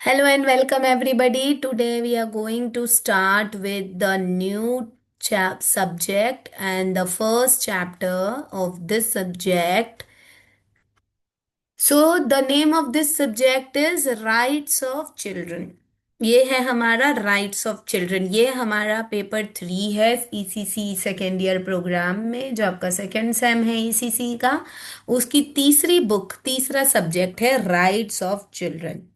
Hello and welcome everybody. Today we are going to start with the new subject, and the first chapter of this subject. So the name of this subject is Rights of Children. ये है हमारा rights of children. ये हमारा paper 3 है ECC second year programme में, जो आपका second same है ईसीसी का। उसकी तीसरी बुक, तीसरा सब्जेक्ट है rights of children.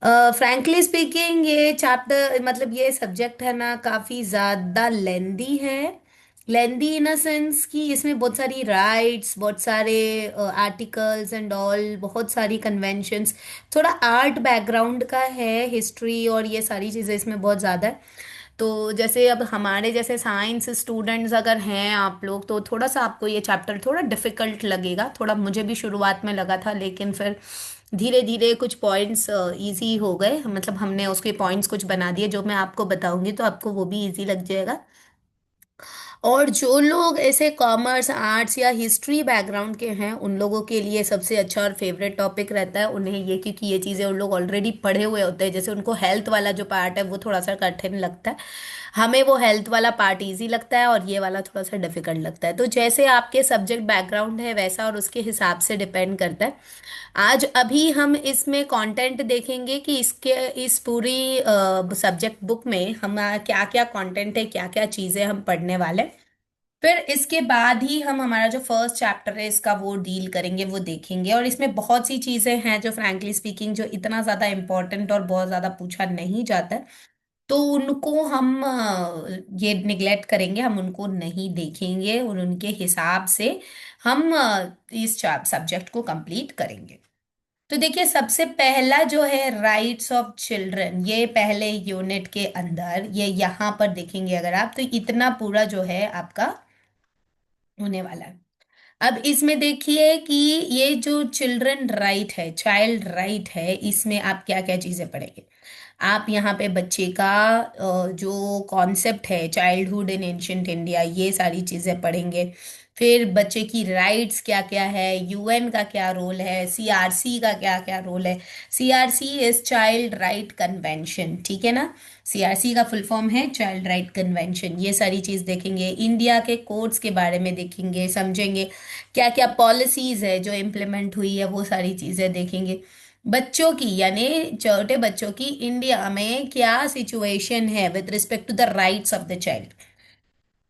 Frankly speaking, ये चैप्टर मतलब ये सब्जेक्ट है ना, काफ़ी ज़्यादा लेंदी है। लेंदी इन अ सेंस कि इसमें बहुत सारी राइट्स, बहुत सारे आर्टिकल्स एंड ऑल, बहुत सारी कन्वेंशंस, थोड़ा आर्ट बैकग्राउंड का है, हिस्ट्री और ये सारी चीज़ें इसमें बहुत ज़्यादा है। तो जैसे अब हमारे जैसे साइंस स्टूडेंट्स अगर हैं आप लोग, तो थोड़ा सा आपको ये चैप्टर थोड़ा डिफिकल्ट लगेगा। थोड़ा मुझे भी शुरुआत में लगा था, लेकिन फिर धीरे धीरे कुछ पॉइंट्स इजी हो गए। मतलब हमने उसके पॉइंट्स कुछ बना दिए, जो मैं आपको बताऊंगी तो आपको वो भी इजी लग जाएगा। और जो लोग ऐसे कॉमर्स, आर्ट्स या हिस्ट्री बैकग्राउंड के हैं, उन लोगों के लिए सबसे अच्छा और फेवरेट टॉपिक रहता है उन्हें ये, क्योंकि ये चीज़ें उन लोग ऑलरेडी पढ़े हुए होते हैं। जैसे उनको हेल्थ वाला जो पार्ट है वो थोड़ा सा कठिन लगता है, हमें वो हेल्थ वाला पार्ट इजी लगता है और ये वाला थोड़ा सा डिफिकल्ट लगता है। तो जैसे आपके सब्जेक्ट बैकग्राउंड है वैसा और उसके हिसाब से डिपेंड करता है। आज अभी हम इसमें कंटेंट देखेंगे कि इसके इस पूरी सब्जेक्ट बुक में हम क्या क्या कंटेंट है, क्या क्या चीज़ें हम पढ़ने वाले हैं। फिर इसके बाद ही हम हमारा जो फर्स्ट चैप्टर है इसका वो डील करेंगे, वो देखेंगे। और इसमें बहुत सी चीज़ें हैं जो फ्रैंकली स्पीकिंग जो इतना ज़्यादा इम्पोर्टेंट और बहुत ज़्यादा पूछा नहीं जाता है, तो उनको हम ये निगलेक्ट करेंगे, हम उनको नहीं देखेंगे और उनके हिसाब से हम इस सब्जेक्ट को कंप्लीट करेंगे। तो देखिए, सबसे पहला जो है राइट्स ऑफ चिल्ड्रन, ये पहले यूनिट के अंदर, ये यहाँ पर देखेंगे अगर आप, तो इतना पूरा जो है आपका होने वाला है। अब इसमें देखिए कि ये जो चिल्ड्रन राइट है, चाइल्ड राइट है, इसमें आप क्या क्या चीजें पढ़ेंगे। आप यहाँ पे बच्चे का जो कॉन्सेप्ट है, चाइल्डहुड इन एंशियंट इंडिया, ये सारी चीजें पढ़ेंगे। फिर बच्चे की राइट्स क्या क्या है, यूएन का क्या रोल है, सीआरसी का क्या क्या रोल है। CRC is child right convention, ठीक है ना। सीआरसी का फुल फॉर्म है चाइल्ड राइट कन्वेंशन। ये सारी चीज देखेंगे, इंडिया के कोर्ट्स के बारे में देखेंगे, समझेंगे क्या क्या पॉलिसीज है जो इम्प्लीमेंट हुई है, वो सारी चीजें देखेंगे। बच्चों की, यानी छोटे बच्चों की इंडिया में क्या सिचुएशन है with respect to the rights of the child,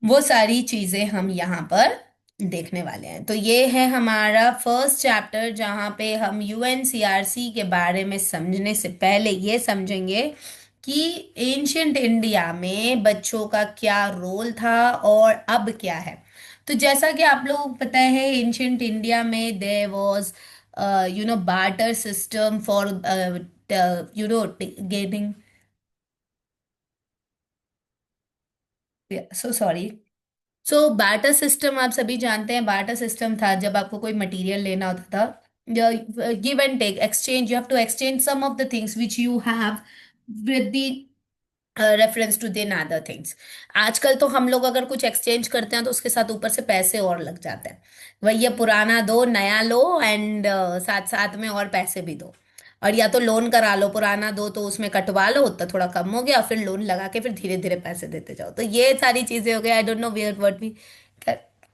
वो सारी चीजें हम यहाँ पर देखने वाले हैं। तो ये है हमारा फर्स्ट चैप्टर, जहाँ पे हम यूएनसीआरसी के बारे में समझने से पहले ये समझेंगे कि एंशियंट इंडिया में बच्चों का क्या रोल था और अब क्या है। तो जैसा कि आप लोगों को पता है, एंशियंट इंडिया में there was barter system for getting, so sorry. So barter system आप सभी जानते हैं। बार्टर सिस्टम था जब आपको कोई मटेरियल लेना होता था, give and take, exchange, you have to exchange some of the things which you have with the reference to then other things. आजकल तो हम लोग अगर कुछ एक्सचेंज करते हैं तो उसके साथ ऊपर से पैसे और लग जाते हैं। वही ये पुराना दो नया लो, एंड साथ साथ में और पैसे भी दो। और या तो लोन करा लो, पुराना दो तो उसमें कटवा लो तो थोड़ा कम हो गया, फिर लोन लगा के फिर धीरे धीरे पैसे देते जाओ। तो ये सारी चीजें हो गई। I don't know where what we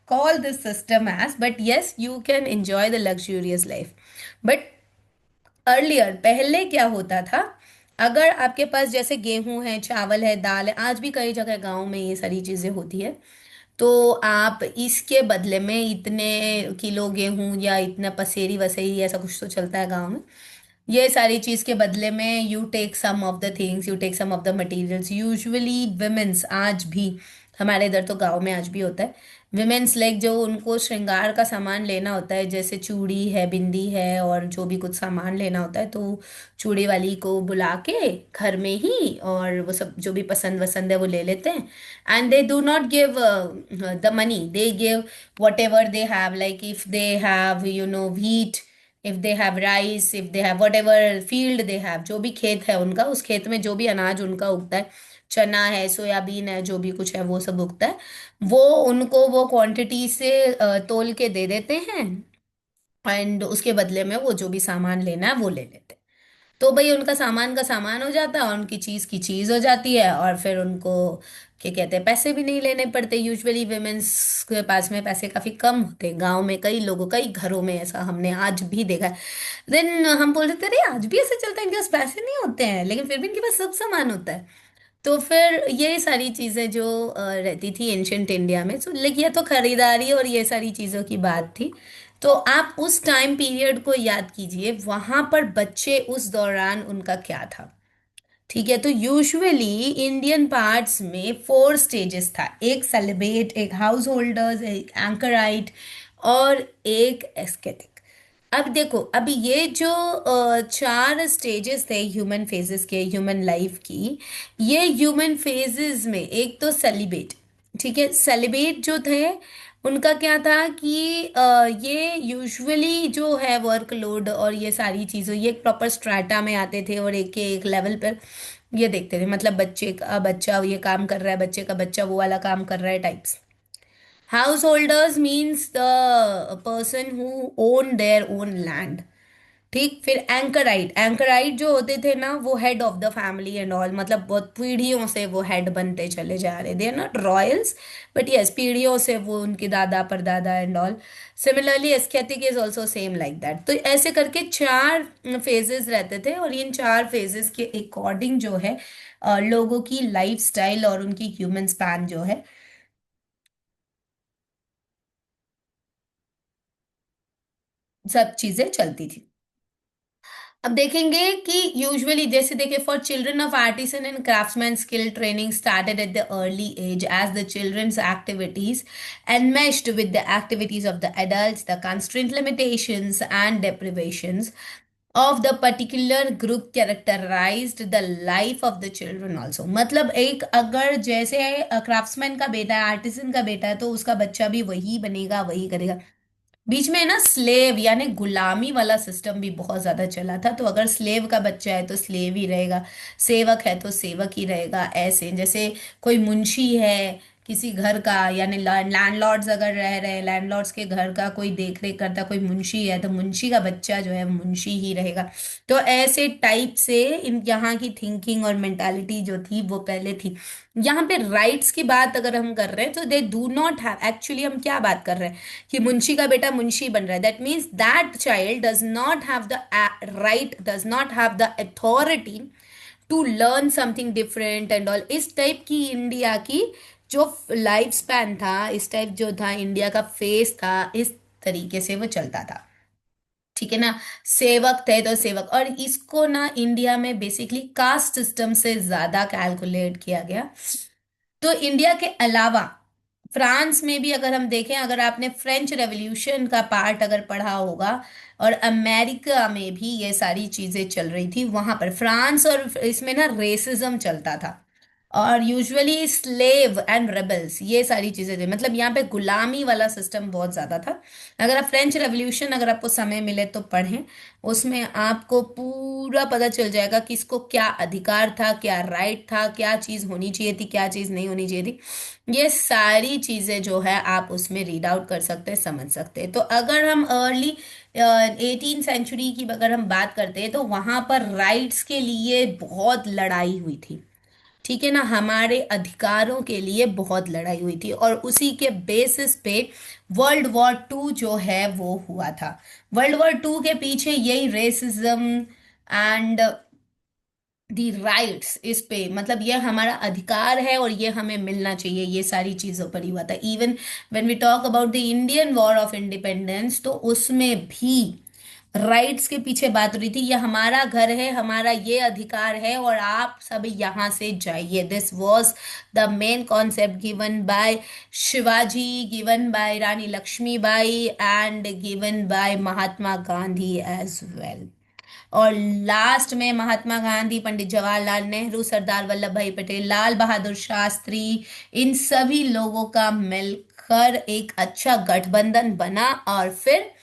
call this system as, but yes, you can enjoy the luxurious life. But earlier, पहले क्या होता था, अगर आपके पास जैसे गेहूं है, चावल है, दाल है, आज भी कई जगह गांव में ये सारी चीजें होती है, तो आप इसके बदले में इतने किलो गेहूं या इतना पसेरी वसेरी ऐसा कुछ तो चलता है गांव में, ये सारी चीज के बदले में you take some of the things, you take some of the materials. Usually womens, आज भी हमारे इधर तो गांव में आज भी होता है, विमेन्स लाइक जो उनको श्रृंगार का सामान लेना होता है, जैसे चूड़ी है, बिंदी है और जो भी कुछ सामान लेना होता है, तो चूड़ी वाली को बुला के घर में ही, और वो सब जो भी पसंद वसंद है वो ले लेते हैं। And they do not give the money, they give what ever they have, like if they have wheat, if they have rice, if they have what ever field they have, जो भी खेत है उनका, उस खेत में जो भी अनाज उनका उगता है, चना है, सोयाबीन है, जो भी कुछ है वो सब उगता है, वो उनको वो क्वांटिटी से तोल के दे देते हैं। एंड उसके बदले में वो जो भी सामान लेना है वो ले लेते हैं। तो भाई उनका सामान का सामान हो जाता है और उनकी चीज की चीज हो जाती है, और फिर उनको क्या कहते हैं, पैसे भी नहीं लेने पड़ते। यूजुअली वुमेन्स के पास में पैसे काफी कम होते हैं गांव में, कई लोगों कई घरों में ऐसा हमने आज भी देखा है। देन हम बोल रहे थे अरे आज भी ऐसे चलता है, इनके पास पैसे नहीं होते हैं लेकिन फिर भी इनके पास सब सामान होता है। तो फिर ये सारी चीजें जो रहती थी एंशंट इंडिया में, तो लेकिन ये तो खरीदारी और ये सारी चीजों की बात थी। तो आप उस टाइम पीरियड को याद कीजिए, वहां पर बच्चे उस दौरान उनका क्या था। ठीक है, तो यूजुअली इंडियन पार्ट्स में 4 स्टेजेस था, एक सेलिब्रेट, एक हाउस होल्डर्स, एक एंकराइट और एक एस्केटिक। अब देखो, अभी ये जो 4 स्टेजेस थे ह्यूमन फेजेस के, ह्यूमन लाइफ की, ये ह्यूमन फेजेस में एक तो सेलिब्रेट। ठीक है, सेलिब्रेट जो थे उनका क्या था कि ये यूजुअली जो है वर्कलोड और ये सारी चीज़ों, ये प्रॉपर स्ट्राटा में आते थे और एक के एक लेवल पर ये देखते थे। मतलब बच्चे का बच्चा ये काम कर रहा है, बच्चे का बच्चा वो वाला काम कर रहा है, types. House holders means the person who own their own land. ठीक, फिर एंकराइट, एंकराइट जो होते थे ना, वो head of the family and all, मतलब बहुत पीढ़ियों से वो हेड बनते चले जा रहे, they are not royals but yes, पीढ़ियों से वो उनके दादा परदादा and all. Similarly aesthetic is also same like that. तो ऐसे करके 4 फेजेस रहते थे और इन 4 फेजेस के अकॉर्डिंग जो है लोगों की लाइफ स्टाइल और उनकी ह्यूमन स्पैन जो है, सब चीजें चलती थी। अब देखेंगे कि यूजुअली जैसे देखे, for children of artisan and craftsman skill training started at the early age as the childrens activities enmeshed with the activities of the adults, the constraint limitations and deprivations of the particular group characterized the life of the children also। मतलब एक अगर जैसे craftsman का बेटा है, artisan का बेटा है, तो उसका बच्चा भी वही बनेगा, वही करेगा। बीच में ना स्लेव यानी गुलामी वाला सिस्टम भी बहुत ज्यादा चला था। तो अगर स्लेव का बच्चा है तो स्लेव ही रहेगा, सेवक है तो सेवक ही रहेगा। ऐसे जैसे कोई मुंशी है किसी घर का, यानी लैंडलॉर्ड्स अगर रह रहे हैं, लैंडलॉर्ड्स के घर का कोई देख रेख करता, कोई मुंशी है, तो मुंशी का बच्चा जो है मुंशी ही रहेगा। तो ऐसे टाइप से इन यहाँ की थिंकिंग और मेंटालिटी जो थी वो पहले थी। यहाँ पे राइट्स की बात अगर हम कर रहे हैं तो दे डू नॉट हैव, एक्चुअली हम क्या बात कर रहे हैं कि मुंशी का बेटा मुंशी बन रहा है, that means that child does not have the right, does not have the authority to learn something different and all. इस टाइप की इंडिया की जो लाइफ स्पैन था, इस टाइप जो था इंडिया का फेस था, इस तरीके से वो चलता था। ठीक है ना, सेवक थे तो सेवक, और इसको ना इंडिया में बेसिकली कास्ट सिस्टम से ज्यादा कैलकुलेट किया गया। तो इंडिया के अलावा फ्रांस में भी अगर हम देखें, अगर आपने फ्रेंच रेवोल्यूशन का पार्ट अगर पढ़ा होगा, और अमेरिका में भी ये सारी चीजें चल रही थी वहां पर, फ्रांस और इसमें ना रेसिज्म चलता था। और यूजुअली स्लेव एंड रेबल्स ये सारी चीजें थी, मतलब यहाँ पे गुलामी वाला सिस्टम बहुत ज्यादा था। अगर आप फ्रेंच रेवोल्यूशन अगर आपको समय मिले तो पढ़ें, उसमें आपको पूरा पता चल जाएगा कि इसको क्या अधिकार था, क्या राइट था, क्या चीज होनी चाहिए थी, क्या चीज नहीं होनी चाहिए थी। ये सारी चीजें जो है आप उसमें रीड आउट कर सकते हैं, समझ सकते हैं। तो अगर हम अर्ली 18th सेंचुरी की अगर हम बात करते हैं तो वहां पर राइट्स के लिए बहुत लड़ाई हुई थी। ठीक है ना, हमारे अधिकारों के लिए बहुत लड़ाई हुई थी और उसी के बेसिस पे वर्ल्ड वॉर 2 जो है वो हुआ था। वर्ल्ड वॉर 2 के पीछे यही रेसिज्म एंड दी राइट्स, इस पे मतलब ये हमारा अधिकार है और ये हमें मिलना चाहिए, ये सारी चीजों पर ही हुआ था। Even when we talk about the Indian war of independence, तो उसमें भी राइट्स के पीछे बात हो रही थी, ये हमारा घर है, हमारा ये अधिकार है और आप सब यहाँ से जाइए। This was the main concept given by Shivaji, given by Rani Lakshmibai and given by Mahatma Gandhi as well. और लास्ट में महात्मा गांधी, पंडित जवाहरलाल नेहरू, सरदार वल्लभ भाई पटेल, लाल बहादुर शास्त्री, इन सभी लोगों का मिलकर एक अच्छा गठबंधन बना और फिर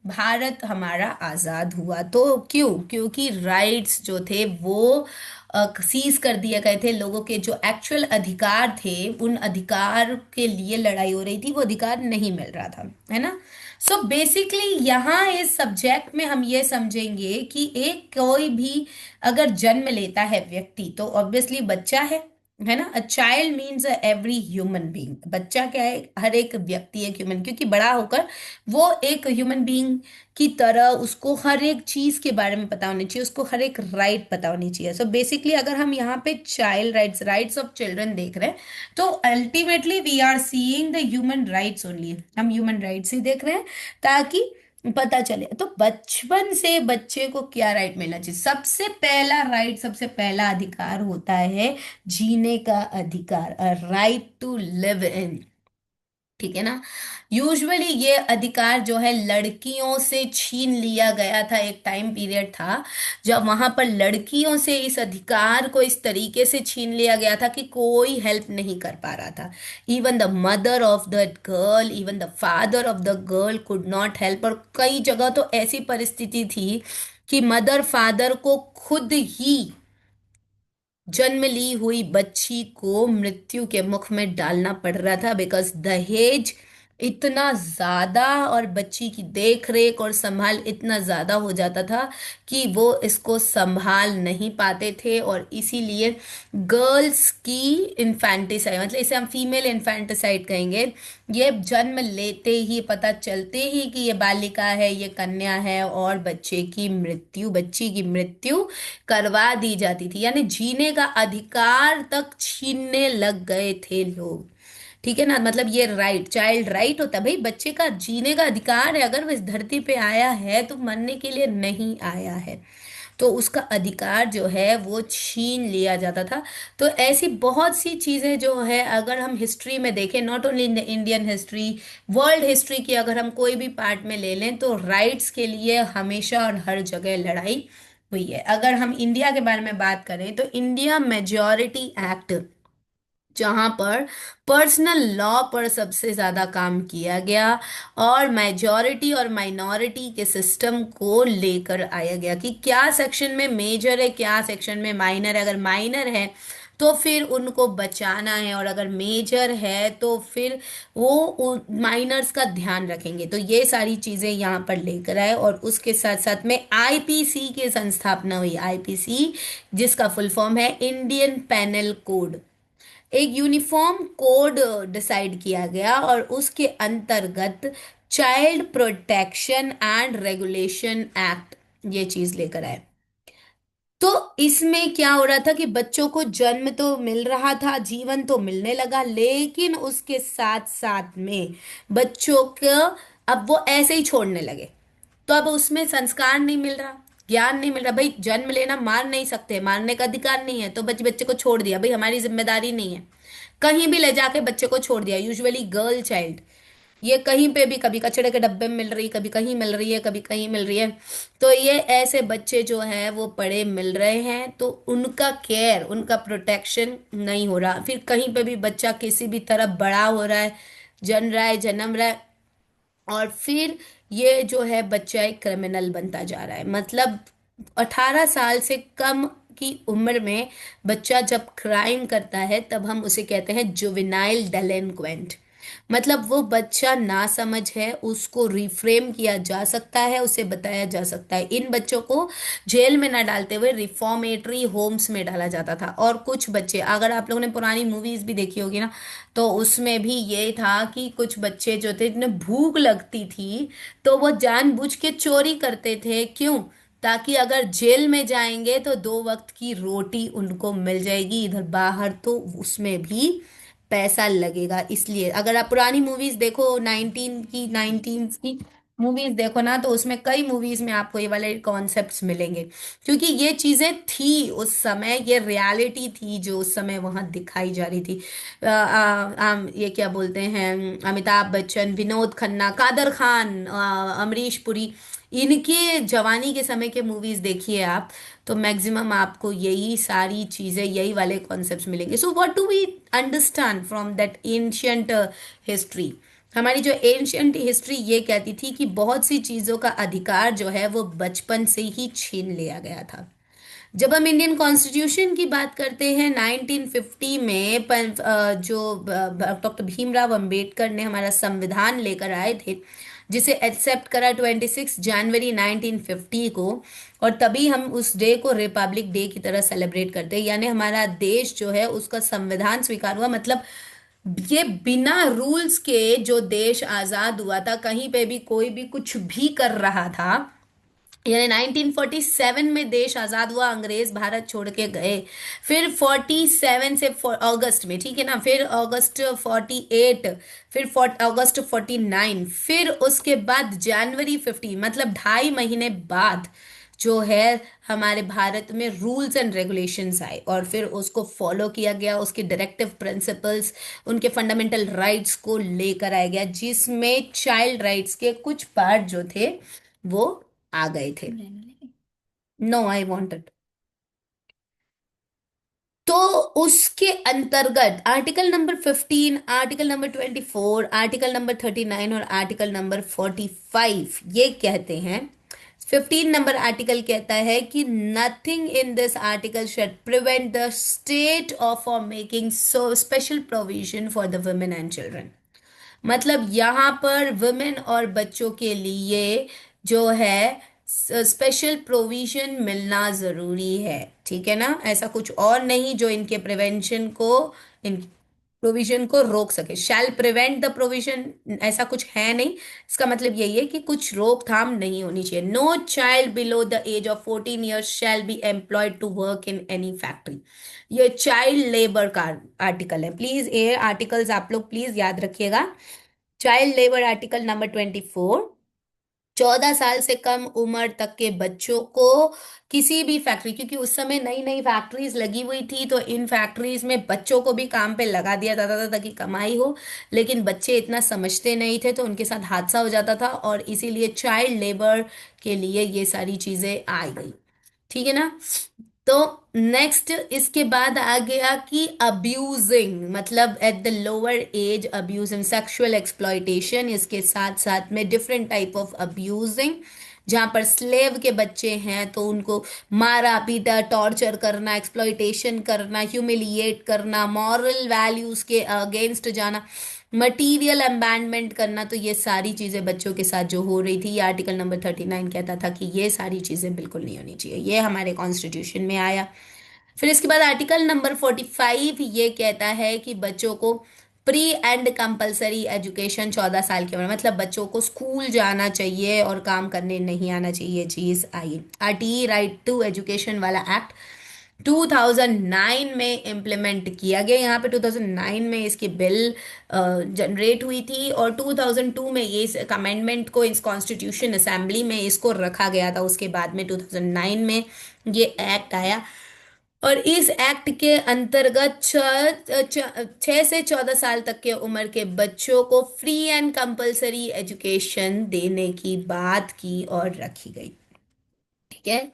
भारत हमारा आजाद हुआ। तो क्यों? क्योंकि राइट्स जो थे वो सीज कर दिए गए थे, लोगों के जो एक्चुअल अधिकार थे उन अधिकार के लिए लड़ाई हो रही थी, वो अधिकार नहीं मिल रहा था, है ना। सो बेसिकली यहाँ इस सब्जेक्ट में हम ये समझेंगे कि एक कोई भी अगर जन्म लेता है व्यक्ति तो ऑब्वियसली बच्चा है ना। A child means every human being. बच्चा क्या है, हर एक व्यक्ति एक ह्यूमन, क्योंकि बड़ा होकर वो एक ह्यूमन बीइंग की तरह उसको हर एक चीज के बारे में पता होनी चाहिए, उसको हर एक राइट पता होनी चाहिए। सो बेसिकली अगर हम यहाँ पे child rights, rights of children देख रहे हैं, तो ultimately we are seeing the human rights only. हम ह्यूमन राइट्स ही देख रहे हैं ताकि पता चले। तो बचपन से बच्चे को क्या राइट मिलना चाहिए? सबसे पहला राइट, सबसे पहला अधिकार होता है जीने का अधिकार, a right to live in. ठीक है ना। यूजुअली ये अधिकार जो है लड़कियों से छीन लिया गया था। एक टाइम पीरियड था जब वहां पर लड़कियों से इस अधिकार को इस तरीके से छीन लिया गया था कि कोई हेल्प नहीं कर पा रहा था। Even the mother of the girl, even the father of the girl could not help. और कई जगह तो ऐसी परिस्थिति थी कि मदर फादर को खुद ही जन्म ली हुई बच्ची को मृत्यु के मुख में डालना पड़ रहा था, बिकॉज दहेज इतना ज्यादा और बच्ची की देख रेख और संभाल इतना ज्यादा हो जाता था कि वो इसको संभाल नहीं पाते थे। और इसीलिए गर्ल्स की इन्फेंटिसाइड, मतलब इसे हम फीमेल इन्फेंटिसाइड कहेंगे, ये जन्म लेते ही, पता चलते ही कि ये बालिका है, ये कन्या है, और बच्चे की मृत्यु, बच्ची की मृत्यु करवा दी जाती थी। यानी जीने का अधिकार तक छीनने लग गए थे लोग। ठीक है ना। मतलब ये राइट, चाइल्ड राइट होता है भाई, बच्चे का जीने का अधिकार है। अगर वो इस धरती पे आया है तो मरने के लिए नहीं आया है, तो उसका अधिकार जो है वो छीन लिया जाता था। तो ऐसी बहुत सी चीजें जो है, अगर हम हिस्ट्री में देखें, not only in the Indian history, world history की अगर हम कोई भी पार्ट में ले लें, तो राइट्स के लिए हमेशा और हर जगह लड़ाई हुई है। अगर हम इंडिया के बारे में बात करें तो इंडिया मेजॉरिटी एक्ट, जहां पर पर्सनल लॉ पर सबसे ज्यादा काम किया गया और मेजॉरिटी और माइनॉरिटी के सिस्टम को लेकर आया गया कि क्या सेक्शन में मेजर है, क्या सेक्शन में माइनर है। अगर माइनर है तो फिर उनको बचाना है, और अगर मेजर है तो फिर वो माइनर्स का ध्यान रखेंगे। तो ये सारी चीजें यहाँ पर लेकर आए। और उसके साथ साथ में आईपीसी की संस्थापना हुई। आईपीसी जिसका फुल फॉर्म है इंडियन पेनल कोड, एक यूनिफॉर्म कोड डिसाइड किया गया, और उसके अंतर्गत child protection and regulation act ये चीज लेकर आए। तो इसमें क्या हो रहा था कि बच्चों को जन्म तो मिल रहा था, जीवन तो मिलने लगा, लेकिन उसके साथ साथ में बच्चों को अब वो ऐसे ही छोड़ने लगे। तो अब उसमें संस्कार नहीं मिल रहा, ज्ञान नहीं मिल रहा। भाई जन्म लेना, मार नहीं सकते, मारने का अधिकार नहीं है, तो बच्चे बच्चे को छोड़ दिया, भाई हमारी जिम्मेदारी नहीं है। कहीं भी ले जाके बच्चे को छोड़ दिया। यूजुअली गर्ल चाइल्ड ये कहीं पे भी, कभी कचड़े के डब्बे में मिल रही, कभी कहीं मिल रही है, कभी कहीं मिल रही है। तो ये ऐसे बच्चे जो हैं वो पड़े मिल रहे हैं, तो उनका केयर, उनका प्रोटेक्शन नहीं हो रहा। फिर कहीं पे भी बच्चा किसी भी तरह बड़ा हो रहा है, जन रहा है, जन्म रहा है, और फिर ये जो है बच्चा एक क्रिमिनल बनता जा रहा है। मतलब 18 साल से कम की उम्र में बच्चा जब क्राइम करता है तब हम उसे कहते हैं जुवेनाइल डेलिंक्वेंट। मतलब वो बच्चा ना समझ है, उसको रिफ्रेम किया जा सकता है, उसे बताया जा सकता है। इन बच्चों को जेल में ना डालते हुए रिफॉर्मेटरी होम्स में डाला जाता था। और कुछ बच्चे, अगर आप लोगों ने पुरानी मूवीज भी देखी होगी ना, तो उसमें भी ये था कि कुछ बच्चे जो थे जिन्हें भूख लगती थी तो वो जानबूझ के चोरी करते थे। क्यों? ताकि अगर जेल में जाएंगे तो 2 वक्त की रोटी उनको मिल जाएगी, इधर बाहर तो उसमें भी पैसा लगेगा। इसलिए अगर आप पुरानी मूवीज देखो, 19 की मूवीज देखो ना, तो उसमें कई मूवीज में आपको ये वाले कॉन्सेप्ट्स मिलेंगे, क्योंकि ये चीजें थी उस समय, ये रियलिटी थी जो उस समय वहां दिखाई जा रही थी। ये क्या बोलते हैं, अमिताभ बच्चन, विनोद खन्ना, कादर खान, अमरीश पुरी, इनके जवानी के समय के मूवीज देखिए आप, तो मैक्सिमम आपको यही सारी चीजें, यही वाले कॉन्सेप्ट्स मिलेंगे। So what do we understand from that ancient history? हमारी जो एंशियंट हिस्ट्री ये कहती थी कि बहुत सी चीजों का अधिकार जो है वो बचपन से ही छीन लिया गया था। जब हम इंडियन कॉन्स्टिट्यूशन की बात करते हैं 1950 में, जो डॉक्टर भीमराव अंबेडकर ने हमारा संविधान लेकर आए थे, जिसे एक्सेप्ट करा 26 जनवरी 1950 को। और तभी हम उस डे को रिपब्लिक डे की तरह सेलिब्रेट करते हैं, यानी हमारा देश जो है उसका संविधान स्वीकार हुआ। मतलब ये बिना रूल्स के जो देश आजाद हुआ था, कहीं पे भी कोई भी कुछ भी कर रहा था, यानी 1947 में देश आजाद हुआ, अंग्रेज भारत छोड़ के गए। फिर 47 से अगस्त में, ठीक है ना, फिर अगस्त 48, फिर अगस्त 49, फिर उसके बाद जनवरी 50, मतलब 2.5 महीने बाद जो है हमारे भारत में रूल्स एंड रेगुलेशंस आए, और फिर उसको फॉलो किया गया, उसके डायरेक्टिव प्रिंसिपल्स, उनके फंडामेंटल राइट्स को लेकर आया गया, जिसमें चाइल्ड राइट्स के कुछ पार्ट जो थे वो आ गए थे। No, I wanted. तो उसके अंतर्गत article number 15, article number 24, article number 39 और आर्टिकल नंबर 45 ये कहते हैं। 15 नंबर आर्टिकल कहता है कि nothing in this article should prevent the state of for making so special provision for the women and children. मतलब यहाँ पर वुमेन और बच्चों के लिए जो है स्पेशल प्रोविजन मिलना जरूरी है, ठीक है ना। ऐसा कुछ और नहीं जो इनके प्रिवेंशन को, इन प्रोविजन को रोक सके। शैल प्रिवेंट द प्रोविजन, ऐसा कुछ है नहीं। इसका मतलब यही है कि कुछ रोकथाम नहीं होनी चाहिए। No child below the age of 14 years shall be employed to work in any factory. ये चाइल्ड लेबर का आर्टिकल है, प्लीज ये आर्टिकल्स आप लोग प्लीज याद रखिएगा। चाइल्ड लेबर आर्टिकल नंबर 24, 14 साल से कम उम्र तक के बच्चों को किसी भी फैक्ट्री, क्योंकि उस समय नई नई फैक्ट्रीज लगी हुई थी, तो इन फैक्ट्रीज में बच्चों को भी काम पे लगा दिया जाता था ताकि कमाई हो। लेकिन बच्चे इतना समझते नहीं थे, तो उनके साथ हादसा हो जाता था, और इसीलिए चाइल्ड लेबर के लिए ये सारी चीजें आ गई, ठीक है ना। तो नेक्स्ट इसके बाद आ गया कि अब्यूजिंग, मतलब at the lower age abusing, sexual exploitation, इसके साथ साथ में डिफरेंट टाइप ऑफ अब्यूजिंग, जहां पर स्लेव के बच्चे हैं तो उनको मारा पीटा, टॉर्चर करना, एक्सप्लॉइटेशन करना, ह्यूमिलिएट करना, मॉरल वैल्यूज के अगेंस्ट जाना, मटीरियल अबैंडमेंट करना। तो ये सारी चीजें बच्चों के साथ जो हो रही थी, ये आर्टिकल नंबर 39 कहता था कि ये सारी चीजें बिल्कुल नहीं होनी चाहिए। ये हमारे कॉन्स्टिट्यूशन में आया। फिर इसके बाद आर्टिकल नंबर 45 ये कहता है कि बच्चों को प्री एंड कंपलसरी एजुकेशन 14 साल की उम्र, मतलब बच्चों को स्कूल जाना चाहिए और काम करने नहीं आना चाहिए, चीज आई। आरटीई राइट टू एजुकेशन वाला एक्ट 2009 में इम्प्लीमेंट किया गया। यहाँ पे 2009 में इसकी बिल जनरेट हुई थी, और 2002 में ये इस अमेंडमेंट को इस कॉन्स्टिट्यूशन असेंबली में इसको रखा गया था। उसके बाद में 2009 में ये एक्ट आया, और इस एक्ट के अंतर्गत 6 से 14 साल तक के उम्र के बच्चों को फ्री एंड कंपलसरी एजुकेशन देने की बात की और रखी गई, ठीक है।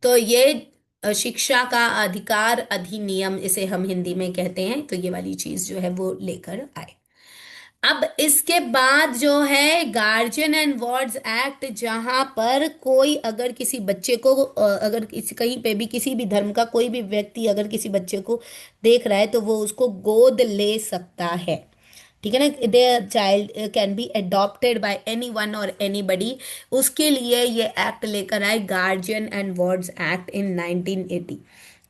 तो ये शिक्षा का अधिकार अधिनियम इसे हम हिंदी में कहते हैं, तो ये वाली चीज जो है वो लेकर आए। अब इसके बाद जो है गार्जियन एंड वार्ड्स एक्ट, जहां पर कोई अगर किसी बच्चे को अगर किसी कहीं पे भी किसी भी धर्म का कोई भी व्यक्ति अगर किसी बच्चे को देख रहा है तो वो उसको गोद ले सकता है, ठीक है ना। There child can be adopted by anyone और एनी बडी। उसके लिए ये एक्ट लेकर आए guardian and wards act in 1980।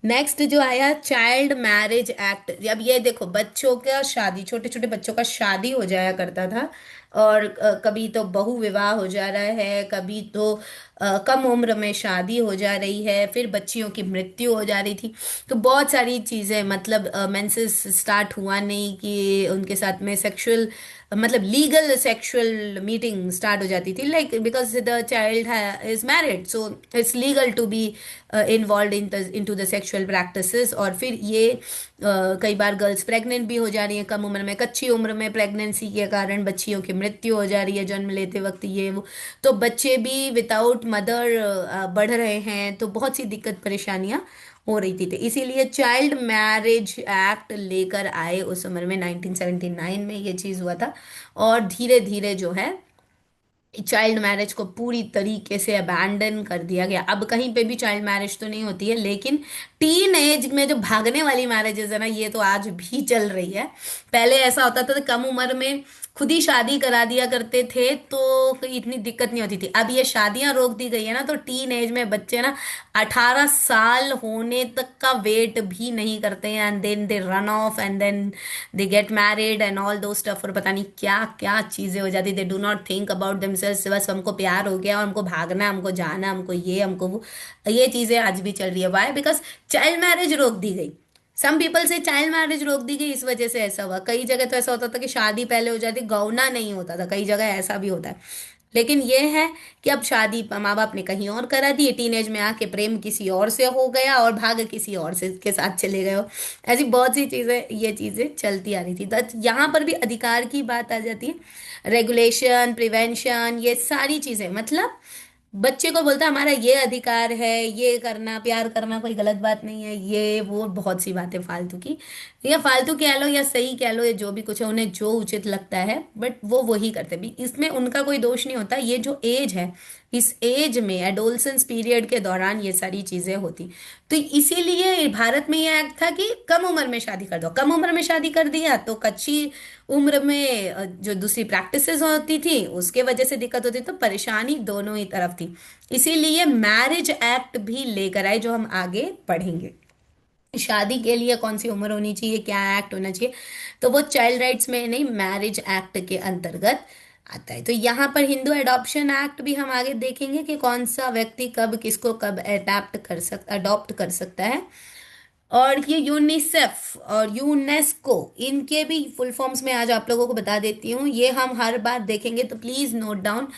Next जो आया चाइल्ड मैरिज एक्ट। अब ये देखो, बच्चों का शादी, छोटे छोटे बच्चों का शादी हो जाया करता था, और कभी तो बहु विवाह हो जा रहा है, कभी तो कम उम्र में शादी हो जा रही है, फिर बच्चियों की मृत्यु हो जा रही थी। तो बहुत सारी चीज़ें, मतलब मेंसेस स्टार्ट हुआ नहीं कि उनके साथ में सेक्सुअल, मतलब लीगल सेक्सुअल मीटिंग स्टार्ट हो जाती थी, like because the child is married, so it's legal to be involve in to the sexual practices. और फिर ये कई बार गर्ल्स प्रेग्नेंट भी हो जा रही है कम उम्र में, कच्ची उम्र में प्रेगनेंसी के कारण बच्चियों की मृत्यु हो जा रही है जन्म लेते वक्त, ये वो। तो बच्चे भी विदाउट मदर बढ़ रहे हैं, तो बहुत सी दिक्कत परेशानियां हो रही थी। तो इसीलिए चाइल्ड मैरिज एक्ट लेकर आए उस उम्र में, 1979 में ये चीज़ हुआ था। और धीरे धीरे जो है चाइल्ड मैरिज को पूरी तरीके से अबैंडन कर दिया गया। अब कहीं पे भी चाइल्ड मैरिज तो नहीं होती है, लेकिन टीन एज में जो भागने वाली मैरिजेस है ना, ये तो आज भी चल रही है। पहले ऐसा होता था, कम उम्र में खुद ही शादी करा दिया करते थे तो कोई इतनी दिक्कत नहीं होती थी। अब ये शादियां रोक दी गई है ना, तो टीन एज में बच्चे ना 18 साल होने तक का वेट भी नहीं करते हैं, and then they run off and then they get married and all those stuff, और पता नहीं क्या क्या चीजें हो जाती। They do not think about themselves, बस हमको प्यार हो गया और हमको भागना, हमको जाना, हमको ये हमको वो। ये चीजें आज भी चल रही है। वाई? बिकॉज चाइल्ड मैरिज रोक दी गई। सम पीपल से चाइल्ड मैरिज रोक दी गई, इस वजह से ऐसा हुआ। कई जगह तो ऐसा होता था कि शादी पहले हो जाती, गौना नहीं होता था, कई जगह ऐसा भी होता है। लेकिन ये है कि अब शादी माँ बाप ने कहीं और करा दी, टीनेज में आके प्रेम किसी और से हो गया और भाग किसी और से के साथ चले गए हो। ऐसी बहुत सी चीजें, ये चीजें चलती आ रही थी। तो यहाँ पर भी अधिकार की बात आ जाती है। रेगुलेशन, प्रिवेंशन, ये सारी चीजें, मतलब बच्चे को बोलता है हमारा ये अधिकार है, ये करना, प्यार करना कोई गलत बात नहीं है, ये वो बहुत सी बातें फालतू की, या फालतू कह लो या सही कह लो, ये जो भी कुछ है, उन्हें जो उचित लगता है बट वो वही करते भी। इसमें उनका कोई दोष नहीं होता। ये जो एज है, इस एज में एडोलसेंस पीरियड के दौरान ये सारी चीजें होती। तो इसीलिए भारत में ये एक्ट था कि कम उम्र में शादी कर दो। कम उम्र में शादी कर दिया तो कच्ची उम्र में जो दूसरी प्रैक्टिसेस होती थी उसके वजह से दिक्कत होती, तो परेशानी दोनों ही तरफ थी। इसीलिए मैरिज एक्ट भी लेकर आए, जो हम आगे पढ़ेंगे। शादी के लिए कौन सी उम्र होनी चाहिए, क्या एक्ट होना चाहिए, तो वो चाइल्ड राइट्स में नहीं, मैरिज एक्ट के अंतर्गत आता है। तो यहाँ पर हिंदू एडॉप्शन एक्ट भी हम आगे देखेंगे कि कौन सा व्यक्ति कब किसको कब अडॉप्ट कर सकता है। और ये यूनिसेफ और यूनेस्को, इनके भी फुल फॉर्म्स में आज आप लोगों को बता देती हूँ। ये हम हर बार देखेंगे तो प्लीज नोट डाउन।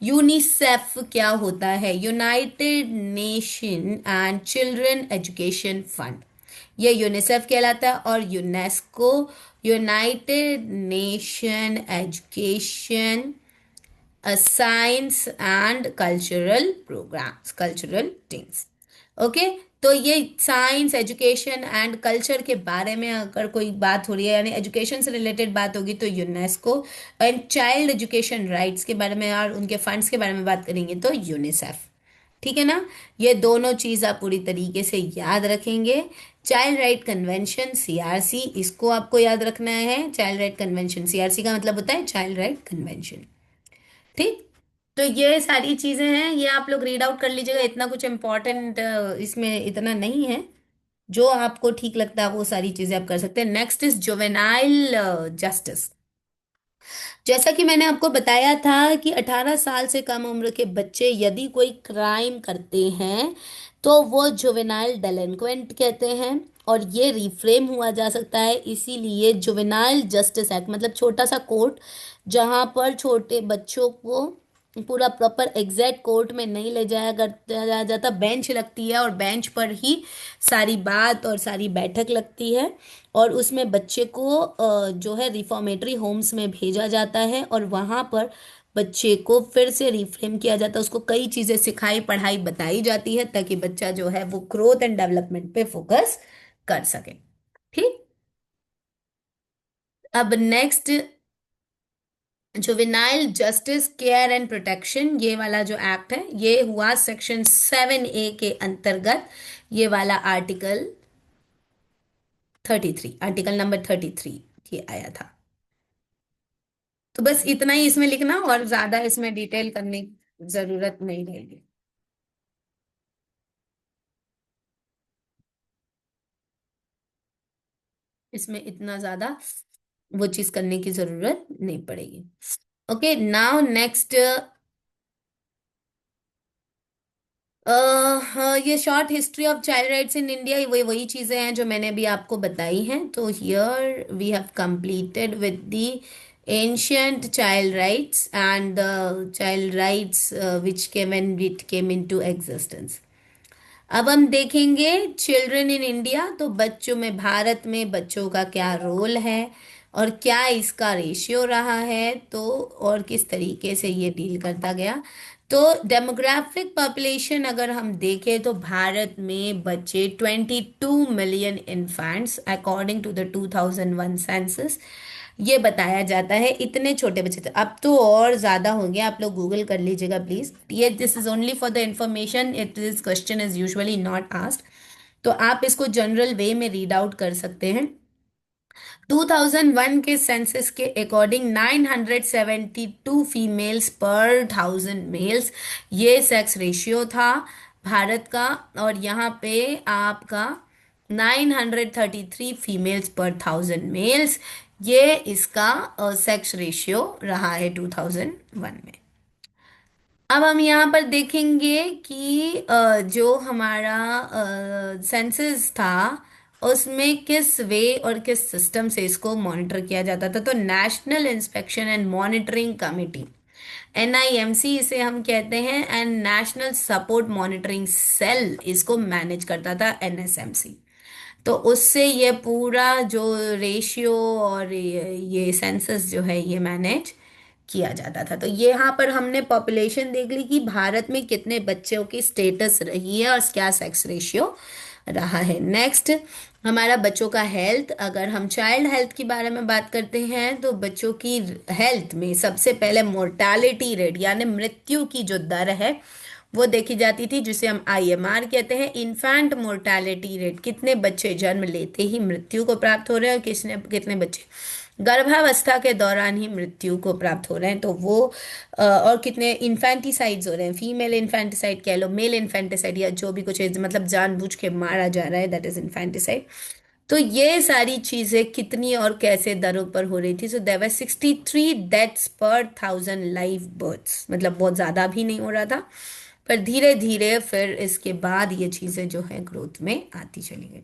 यूनिसेफ क्या होता है? United Nation and Children Education Fund, ये यूनिसेफ कहलाता है। और UNESCO, United Nation Education Science and cultural programs, cultural things. Okay. तो ये साइंस, एजुकेशन एंड कल्चर के बारे में अगर कोई बात हो रही है, यानी एजुकेशन से रिलेटेड बात होगी, तो UNESCO. And child education rights के बारे में और उनके फंड्स के बारे में बात करेंगे तो यूनिसेफ। ठीक है ना? ये दोनों चीज आप पूरी तरीके से याद रखेंगे। चाइल्ड राइट कन्वेंशन सीआरसी, इसको आपको याद रखना है। चाइल्ड राइट कन्वेंशन, सीआरसी का मतलब होता है चाइल्ड राइट कन्वेंशन। ठीक। तो ये सारी चीजें हैं, ये आप लोग रीड आउट कर लीजिएगा। इतना कुछ इम्पोर्टेंट इसमें इतना नहीं है। जो आपको ठीक लगता है वो सारी चीजें आप कर सकते हैं। Next is juvenile justice. जैसा कि मैंने आपको बताया था कि 18 साल से कम उम्र के बच्चे यदि कोई क्राइम करते हैं तो वो जुवेनाइल डेलिंक्वेंट कहते हैं, और ये रिफ्रेम हुआ जा सकता है। इसीलिए जुवेनाइल जस्टिस एक्ट मतलब छोटा सा कोर्ट, जहां पर छोटे बच्चों को पूरा प्रॉपर एग्जैक्ट कोर्ट में नहीं ले जाया जाता, बेंच लगती है और बेंच पर ही सारी बात और सारी बैठक लगती है। और उसमें बच्चे को जो है रिफॉर्मेटरी होम्स में भेजा जाता है, और वहाँ पर बच्चे को फिर से रिफ्रेम किया जाता है। उसको कई चीज़ें सिखाई पढ़ाई बताई जाती है ताकि बच्चा जो है वो ग्रोथ एंड डेवलपमेंट पे फोकस कर सके। ठीक। अब next, juvenile justice care and protection, ये वाला जो एक्ट है ये हुआ सेक्शन 7A के अंतर्गत। ये वाला आर्टिकल 33, आर्टिकल नंबर 33 ये आया था। तो बस इतना ही इसमें लिखना, और ज्यादा इसमें डिटेल करने की जरूरत नहीं रहेगी। इसमें इतना ज्यादा वो चीज करने की जरूरत नहीं पड़ेगी। Okay, now next. हाँ, ये short history of child rights in India, वही वही चीजें हैं जो मैंने भी आपको बताई हैं। तो here we have completed with the ancient child rights and the child rights which came and which came into existence. अब हम देखेंगे चिल्ड्रन इन इंडिया। तो बच्चों में, भारत में बच्चों का क्या रोल है और क्या इसका रेशियो रहा है, तो और किस तरीके से ये डील करता गया। तो डेमोग्राफिक पॉपुलेशन अगर हम देखें तो भारत में बच्चे 22 million infants according to the 2001 census, ये बताया जाता है। इतने छोटे बच्चे थे, अब तो और ज्यादा होंगे, आप लोग गूगल कर लीजिएगा प्लीज। ये this is only for the information, it this question is usually not asked. तो आप इसको जनरल वे में रीड आउट कर सकते हैं। 2001 के सेंसस के अकॉर्डिंग 972 फीमेल्स पर 1000 मेल्स, ये सेक्स रेशियो था भारत का। और यहाँ पे आपका 933 फीमेल्स पर 1000 मेल्स, ये इसका सेक्स रेशियो रहा है 2001 में। अब हम यहाँ पर देखेंगे कि जो हमारा सेंसस था उसमें किस वे और किस सिस्टम से इसको मॉनिटर किया जाता था। तो national inspection and monitoring committee, NIMC इसे हम कहते हैं, and national support monitoring cell इसको मैनेज करता था, NSMC। तो उससे ये पूरा जो रेशियो और ये सेंसस जो है ये मैनेज किया जाता था। तो ये यहाँ पर हमने पॉपुलेशन देख ली कि भारत में कितने बच्चों की स्टेटस रही है और क्या सेक्स रेशियो रहा है। नेक्स्ट हमारा बच्चों का हेल्थ। अगर हम चाइल्ड हेल्थ के बारे में बात करते हैं तो बच्चों की हेल्थ में सबसे पहले मोर्टालिटी रेट यानी मृत्यु की जो दर है वो देखी जाती थी, जिसे हम IMR कहते हैं, इन्फेंट मोर्टालिटी रेट। कितने बच्चे जन्म लेते ही मृत्यु को प्राप्त हो रहे हैं और किसने कितने बच्चे गर्भावस्था के दौरान ही मृत्यु को प्राप्त हो रहे हैं, तो वो और कितने इन्फेंटिसाइड्स हो रहे हैं, फीमेल इन्फेंटिसाइड कह लो, मेल इन्फेंटिसाइड, या जो भी कुछ है, मतलब जानबूझ के मारा जा रहा है, दैट इज इन्फेंटिसाइड। तो ये सारी चीजें कितनी और कैसे दरों पर हो रही थी। सो देयर वर 63 डेथ्स पर 1000 लाइव बर्थ्स, मतलब बहुत ज्यादा भी नहीं हो रहा था, पर धीरे धीरे फिर इसके बाद ये चीजें जो है ग्रोथ में आती चली गई।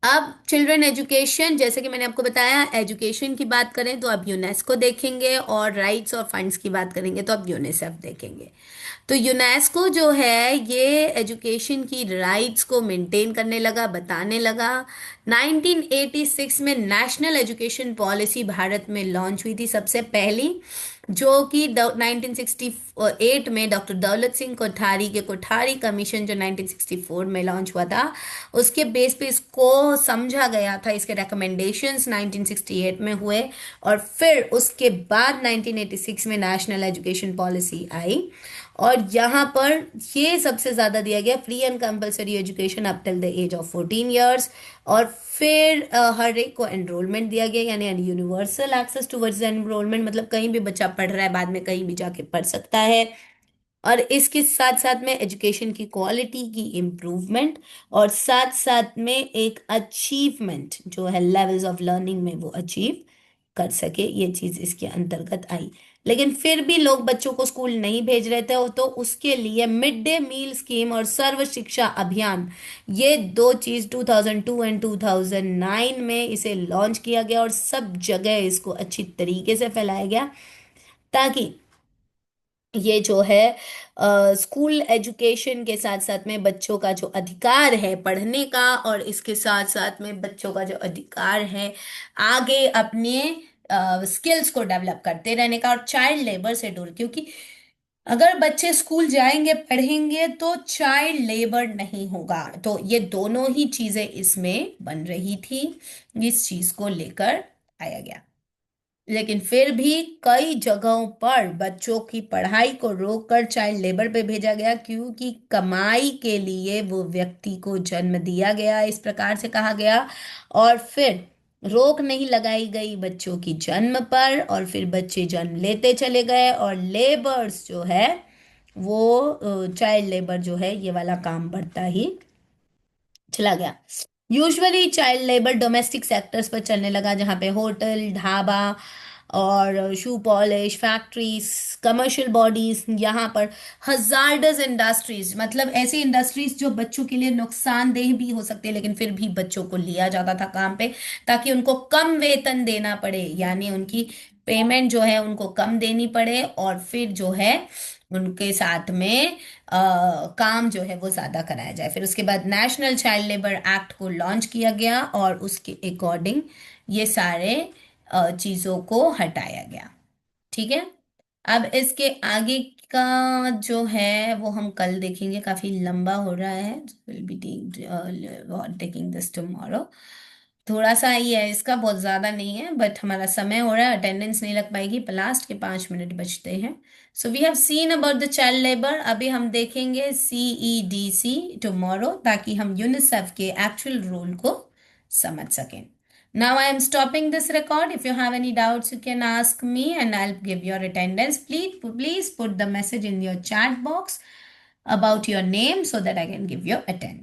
अब चिल्ड्रन एजुकेशन, जैसे कि मैंने आपको बताया, एजुकेशन की बात करें तो अब यूनेस्को देखेंगे, और राइट्स और फंड्स की बात करेंगे तो अब यूनिसेफ देखेंगे। तो यूनेस्को जो है ये एजुकेशन की राइट्स को मेंटेन करने लगा, बताने लगा। 1986 में नेशनल एजुकेशन पॉलिसी भारत में लॉन्च हुई थी सबसे पहली, जो कि 1968 में डॉक्टर दौलत सिंह कोठारी के कोठारी कमीशन जो 1964 में लॉन्च हुआ था, उसके बेस पे इसको समझा गया था। इसके रिकमेंडेशंस 1968 में हुए, और फिर उसके बाद 1986 में नेशनल एजुकेशन पॉलिसी आई, और यहाँ पर ये सबसे ज़्यादा दिया गया free and compulsory education up till the age of 14 years. और फिर हर एक को एनरोलमेंट दिया गया, यानी यूनिवर्सल एक्सेस टूवर्ड्स एनरोलमेंट, मतलब कहीं भी बच्चा पढ़ रहा है बाद में कहीं भी जाके पढ़ सकता है। और इसके साथ साथ में एजुकेशन की क्वालिटी की इम्प्रूवमेंट, और साथ साथ में एक अचीवमेंट जो है लेवल्स ऑफ लर्निंग में वो अचीव कर सके, ये चीज इसके अंतर्गत आई। लेकिन फिर भी लोग बच्चों को स्कूल नहीं भेज रहे थे, तो उसके लिए मिड डे मील स्कीम और सर्व शिक्षा अभियान, ये दो चीज 2002 एंड 2009 में इसे लॉन्च किया गया, और सब जगह इसको अच्छी तरीके से फैलाया गया, ताकि ये जो है स्कूल एजुकेशन के साथ साथ में बच्चों का जो अधिकार है पढ़ने का, और इसके साथ साथ में बच्चों का जो अधिकार है आगे अपने स्किल्स को डेवलप करते रहने का, और चाइल्ड लेबर से दूर। क्योंकि अगर बच्चे स्कूल जाएंगे पढ़ेंगे तो चाइल्ड लेबर नहीं होगा। तो ये दोनों ही चीजें इसमें बन रही थी, इस चीज को लेकर आया गया। लेकिन फिर भी कई जगहों पर बच्चों की पढ़ाई को रोककर चाइल्ड लेबर पे भेजा गया, क्योंकि कमाई के लिए वो व्यक्ति को जन्म दिया गया, इस प्रकार से कहा गया। और फिर रोक नहीं लगाई गई बच्चों की जन्म पर, और फिर बच्चे जन्म लेते चले गए, और लेबर्स जो है वो चाइल्ड लेबर जो है ये वाला काम बढ़ता ही चला गया। Usually child labour domestic sectors पर चलने लगा, जहाँ पे होटल, ढाबा और shoe polish factories, commercial bodies, यहाँ पर हजार्डस इंडस्ट्रीज, मतलब ऐसी इंडस्ट्रीज जो बच्चों के लिए नुकसानदेह भी हो सकती है, लेकिन फिर भी बच्चों को लिया जाता था काम पे, ताकि उनको कम वेतन देना पड़े, यानी उनकी पेमेंट जो है उनको कम देनी पड़े, और फिर जो है उनके साथ में काम जो है वो ज्यादा कराया जाए। फिर उसके बाद नेशनल चाइल्ड लेबर एक्ट को लॉन्च किया गया, और उसके अकॉर्डिंग ये सारे चीजों को हटाया गया। ठीक है। अब इसके आगे का जो है वो हम कल देखेंगे, काफी लंबा हो रहा है, will be taking this tomorrow. थोड़ा सा ही है इसका, बहुत ज्यादा नहीं है, बट हमारा समय हो रहा है, अटेंडेंस नहीं लग पाएगी, लास्ट के 5 मिनट बचते हैं। So we have seen about the child labour. अभी हम देखेंगे CEDC टुमारो, ताकि हम यूनिसेफ के एक्चुअल रोल को समझ सकें. Now I am stopping this record. If you have any doubts, you can ask me and I'll give your attendance. Please put the message in your chat box about your name so that I can give your attendance.